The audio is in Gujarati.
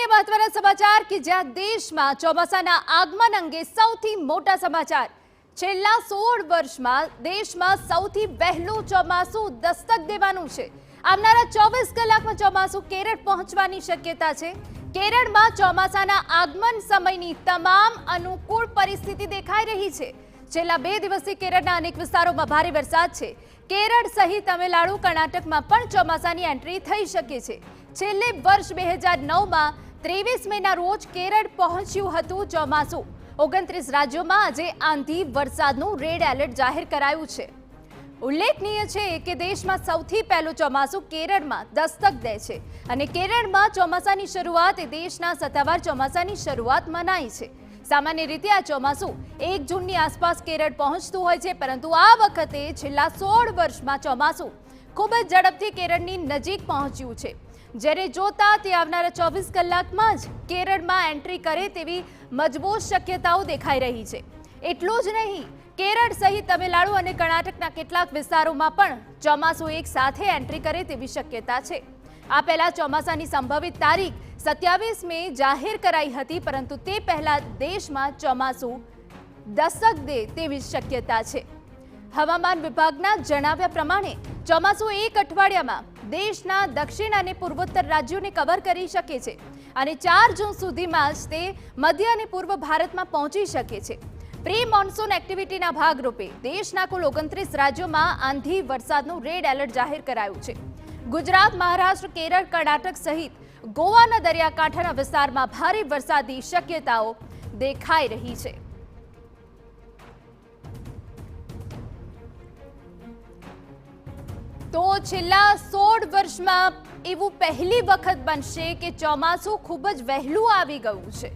अन्य महत्वना समाचार कि ज्यां देशमां ચોમાસાના આગમન અંગે સૌથી મોટા સમાચાર। છેલ્લા 16 વર્ષમાં દેશમાં સૌથી વહેલું ચોમાસું દસ્તક દેવાનું છે। આવનારા 24 કલાકમાં ચોમાસું કેરળ પહોંચવાની શક્યતા છે। કેરળમાં ચોમાસાના આગમન સમયની તમામ અનુકૂળ પરિસ્થિતિ દેખાઈ રહી છે। છેલ્લા 2 દિવસથી કેરળના અનેક વિસ્તારોમાં ભારે વરસાદ છે। કેરળ સહિત તમિલનાડુ કર્ણાટકમાં પણ ચોમાસાની એન્ટ્રી થઈ શકે છે। છેલ્લે વર્ષ 2009માં 23 મેના રોજ કેરળ પહોંચ્યું હતું ચોમાસું। 29 રાજ્યોમાં આજે આંધી વરસાદનું રેડ એલર્ટ જાહેર કરાયું છે। ઉલ્લેખનીય છે કે દેશમાં સૌથી પહેલું ચોમાસું કેરળમાં દસ્તક દે છે અને કેરળમાં ચોમાસાની શરૂઆત દેશના સત્તાવાર ચોમાસાની શરૂઆત મનાઈ છે। સામાન્ય રીતે આ ચોમાસું 1 જૂનની આસપાસ કેરળ પહોંચતું હોય છે, પરંતુ આ વખતે છેલ્લા 16 વર્ષમાં ચોમાસું ખૂબ જ ઝડપથી કેરળની નજીક પહોંચ્યું છે। જ્યારે જોતા તે આવનારા 24 કલાકમાં જ કેરળમાં એન્ટ્રી કરે તેવી મજબૂત શક્યતાઓ દેખાઈ રહી છે। એટલું જ નહીં, કેરળ સહિત તમિલનાડુ અને કર્ણાટકના કેટલાક વિસ્તારોમાં પણ ચોમાસું એક સાથે એન્ટ્રી કરે તેવી શક્યતા છે। આ પહેલા ચોમાસાની સંભવિત તારીખ 27 મે જાહેર કરાઈ હતી, પરંતુ તે પહેલા દેશમાં ચોમાસું દસ્તક દે તેવી શક્યતા છે। હવામાન વિભાગના જણાવ્યા પ્રમાણે ચોમાસું એક અઠવાડિયામાં દેશના દક્ષિણ અને પૂર્વોત્તર રાજ્યોને કવર કરી શકે છે અને 4 જૂન સુધીમાં જ તે મધ્ય અને પૂર્વ ભારતમાં પહોંચી શકે છે। પ્રી મોન્સૂન એક્ટિવિટીના ભાગરૂપે દેશના કુલ 29 રાજ્યોમાં આંધી વરસાદનું રેડ એલર્ટ જાહેર કરાયું છે। ગુજરાત, મહારાષ્ટ્ર, કેરળ, કર્ણાટક સહિત ગોવાના દરિયાકાંઠાના વિસ્તારમાં ભારે વરસાદની શક્યતાઓ દેખાઈ રહી છે। તો છેલ્લા 16 વર્ષમાં એવું પહેલી વખત બનશે કે ચોમાસું ખૂબ જ વહેલું આવી ગયું છે।